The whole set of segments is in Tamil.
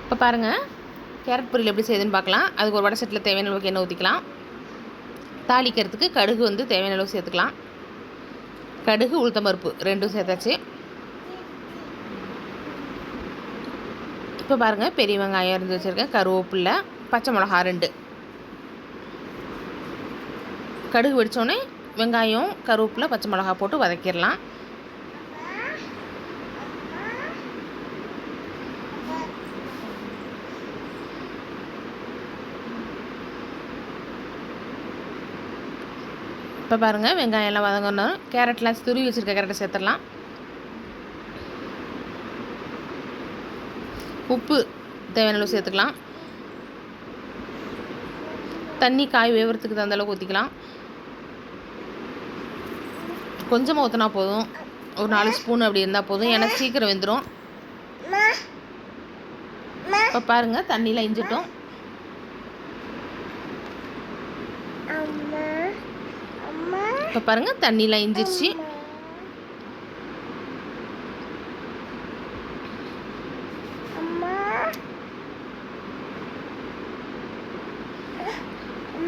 இப்போ பாருங்கள், கேரட் பொரியல் எப்படி செய்யுதுன்னு பார்க்கலாம். அதுக்கு ஒரு வடை செட்டில் தேவையான அளவுக்கு எண்ணெய் ஊற்றிக்கலாம். தாளிக்கிறதுக்கு கடுகு வந்து தேவையான அளவு சேர்த்துக்கலாம். கடுகு, உளுத்தம்பருப்பு ரெண்டும் சேர்த்தாச்சு. இப்போ பாருங்கள், பெரிய வெங்காயம் இருந்து வச்சுருக்கேன், கருவேப்பில்லை, பச்சை மிளகா 2. கடுகு வெடித்தோடனே வெங்காயம், கருவேப்பிலை, பச்சை மிளகா போட்டு வதக்கிடலாம். இப்போ பாருங்கள், வெங்காயம் எல்லாம் வதங்கணும். கேரட்லாம் துருவி வச்சுருக்க கேரட்டை சேர்த்துடலாம். உப்பு தேவையான அளவு சேர்த்துக்கலாம். தண்ணி காய் வேகிறதுக்கு தகுந்த அளவுக்கு ஊற்றிக்கலாம். கொஞ்சமாக ஊற்றினா போதும், ஒரு 4 ஸ்பூன் அப்படி இருந்தால் போதும், ஏன்னா சீக்கிரம் வெந்துடும். இப்போ பாருங்கள், தண்ணியில் இஞ்சிட்டோம். இப்போ பாருங்கள், தண்ணிலாம் இஞ்சிருச்சு.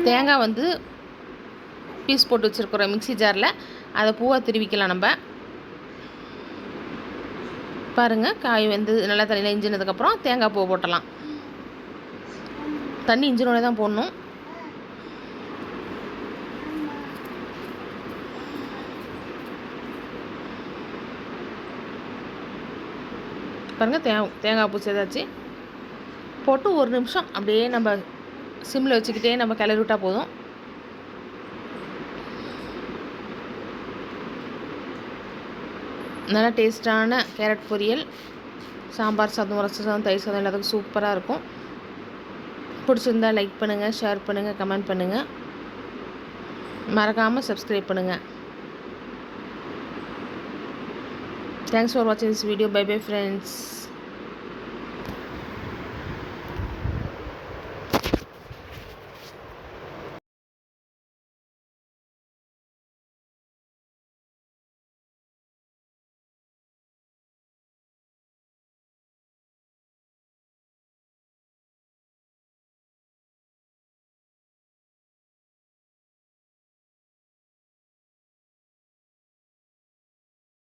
தேங்காய் வந்து பீஸ் போட்டு வச்சுருக்குறோம் மிக்ஸி ஜாரில், அதை பூவாக திருவிக்கலாம் நம்ம. பாருங்கள், காய் வந்து நல்லா தண்ணியில் இஞ்சினதுக்கப்புறம் தேங்காய் பூவை போட்டலாம். தண்ணி இஞ்சினோடனே தான் போடணும். பாருங்கள், தேங்காய் பூ சேர்த்தாச்சு. போட்டு ஒரு நிமிஷம் அப்படியே நம்ம சிம்மில் வச்சுக்கிட்டே நம்ம கிளறி விட்டால் போதும். நல்லா டேஸ்ட்டான கேரட் பொரியல், சாம்பார் சாதம், ரசம் சாதம், தயிர் சாதம் எல்லாத்துக்கும் சூப்பராக இருக்கும். பிடிச்சிருந்தால் லைக் பண்ணுங்கள், ஷேர் பண்ணுங்கள், கமெண்ட் பண்ணுங்கள். மறக்காமல் சப்ஸ்கிரைப் பண்ணுங்கள். தேங்க்ஸ் ஃபார் வாட்சிங் this video. Bye bye friends.